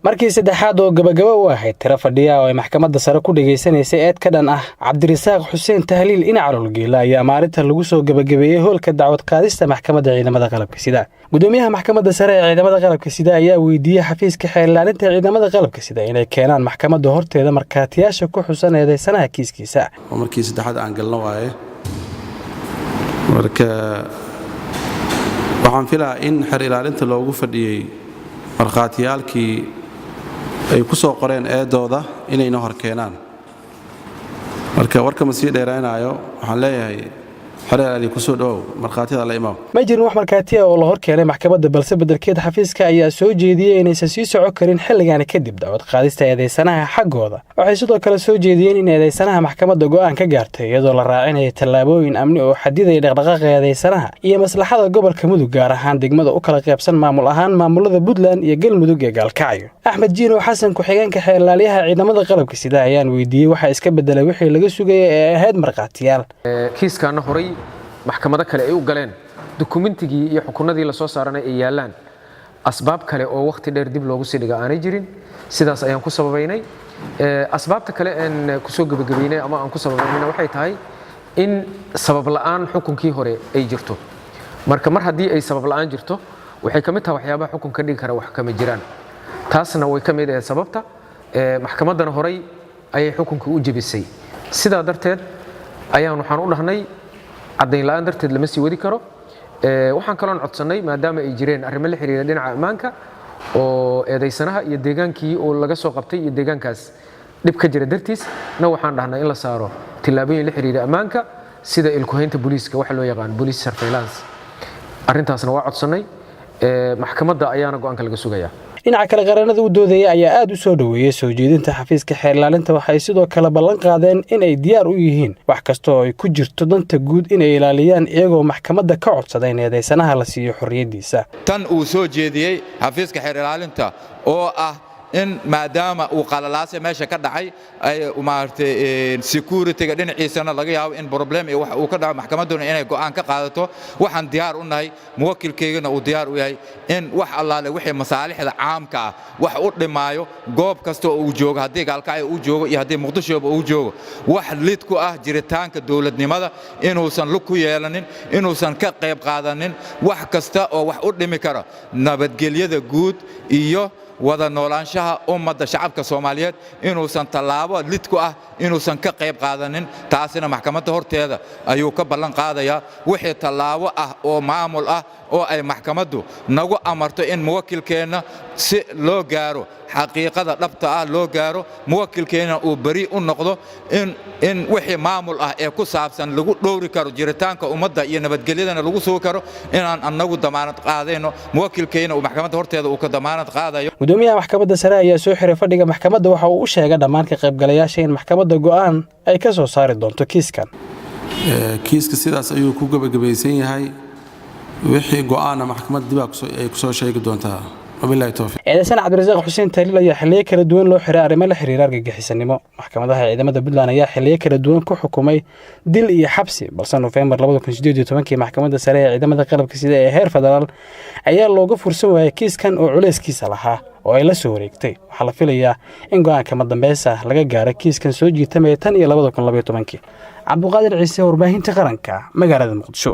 markii saddexaad oo gabagaba u ahayd tira fadhiya oo ay maxkamadda sare ku dhageysanaysay eed ka dhan ah Cabdirasaaq Xuseen Tahliil Inac Lulgeela ayaa maalinta lagu soo gabagabeeyay hoolka dacwad qaadista maxkamadda ciidamada qalabka sida. Gudoomiyaha maxkamadda sare ee ciidamada qalabka sida ayaa weydiiyay xafiiska xeelaalinta ciidamada qalabka sida inay keenaan maxkamadda horteeda markaatiyaasha ku xusan eedeysanaha kiiskiisa. markii saddexaad aan galno waaye marka waxaan filaa in xer ilaalinta loogu fadhiyay markaatiyaalkii ay ku soo qoreen eedooda inayna hor keenaan marka warka ma sii dheeraanayo waxaan leeyahay xeelali ku soo dhaw markaatiyada la imaam ma jirin wax markaatiya oo la hor keenay maxkamadda balse bedelkeed xafiiska ayaa soo jeediyay inaysan sii socon karin xilligan kadib dacwad qaadista eedeysanaha xaggooda waxay sidoo kale soo jeediyeen in eedeysanaha maxkamadda go'aan ka gaartay iyadoo la raacinayo tallaabooyin amni oo xadiday dhaqdhaqaaqa eedeysanaha iyo maslaxada gobolka Mudug gaar ahaan degmada u kala qaybsan maamul ahaan maamulada Puntland iyo Galmudug ee Gaalkacyo. Axmed Jiino Xasan ku-xigeenka xeelaliyaha ciidamada qalabka sida ayaan weydiiyay waxa iska bedelay wixii laga sugayay ee ahayd markaatiyaal. kiiskaana horay maxkamada kale ay u galeen dukumentigii iyo xukunnadii la soo saaranay ay yaalaan asbaab kale oo waqti dheer dib loogu sii dhiga aanay jirin sidaas ayaan ku sababaynay asbaabta kale aan ku soo gabagabeynay ama aan ku sababaynay waxay tahay in sabab la'aan xukunkii hore ay jirto marka mar haddii ay sabab la'aan jirto waxay kamid tahay waxyaabaha xukunka dhigi kara wax kama jiraan taasna way kamid tahay sababta maxkamadana horay ayay xukunka u jabisay sidaa darteed ayaan waxaan u dhahnay caddayn la'aan darteed lama sii wadi karo waxaan kaloon codsanay maadaama ay jireen arrimo la xiriira dhinaca ammaanka oo eedeysanaha iyo deegaankii oo laga soo qabtay iyo deegaankaas dhib ka jira dartiis na waxaan dhahnay in la saaro tillaabooyin la xiriira ammaanka sida ilkuhaynta booliiska waxa loo yaqaan police surveillance arrintaasna waa codsanay maxkamadda ayaana go'aanka laga sugayaa. dhinaca kale qaranada u doodayay ayaa aad u soo dhaweeyay soo jeedinta xafiiska xeelaalinta waxay sidoo kale ballan qaadeen in ay diyaar u yihiin wax kasta oo ay ku jirto danta guud in ay ilaaliyaan iyagoo maxkamadda ka codsaday in eedeysanaha la siiyo xorriyadiisa. tan uu soo jeediyay xafiiska xeelaalinta oo ah in maadaama uu qalalaasay meesha ka dhacay ay maartay security-ga dhinaciisana laga yaabo in problem iyo wax uu ka dhaco maxkamadduna inay go'aan ka qaadato waxaan diyaar u nahay muwakkilkeygana uu diyaar u yahay in wax allaale wixii masaalixda caamka ah wax u dhimaayo goob kasta oo uu joogo haddii Gaalkacyo uu joogo iyo haddii Muqdisho uu joogo wax lid ku ah jiritaanka dawladnimada inuusan lug ku yeelanin inuusan ka qayb qaadanin wax kasta oo wax u dhimi karo nabadgelyada guud iyo wada noolaanshaha ummadda shacabka Soomaaliyeed inuusan tallaabo lid ku ah inuusan ka qayb qaadanin taasina maxkamadda horteeda ayuu ka ballan qaadayaa wixii tallaabo ah oo maamul ah oo ay maxkamaddu nagu amarto in muwakkilkeena si loo gaaro xaqiiqada dhabta ah loo gaaro muwakkilkeena uu bari u noqdo in wixii maamul ah ee ku saabsan lagu dhowri karo jiritaanka ummadda iyo nabadgelyadana lagu soo karo inaan annagu damaanad qaadayno muwakkilkeena uu maxkamadda horteeda uu ka damaanad qaadayo. gudoomiyaha maxkamadda sare ayaa soo xiray fadhiga maxkamadda waxa uu u sheegay dhammaan ka qaybgalayaasha in maxkamadda go'aan ay ka soo saari doonto kiiskan. kiiska sidaas ayuu ku gabagabaysan yahay wixii go'aana maxkamadda dib ay ku soo sheegi doontaa. wabillahi tawfiiq. eedeysanaha Cabdirasaaq Xuseen Tahliil ayaa xilliyo kala duwan loo xiray arrimo la xiriira argagixisanimo. maxkamadaha ciidamada Puntland ayaa xilliyo kala duwan ku xukumay dil iyo xabsi balse November 2018 maxkamadda sare ee ciidamada qalabka sida ee heer federaal ayaa looga fursan waayay kiiskan oo culeyskiisa lahaa oo ay la soo wareegtay waxa la filayaa in go'aanka madambeysa laga gaaro kiiskan soo jiitamay tan iyo 2012. Cabduqaadir Ciise warbaahinta qaranka magaalada Muqdisho.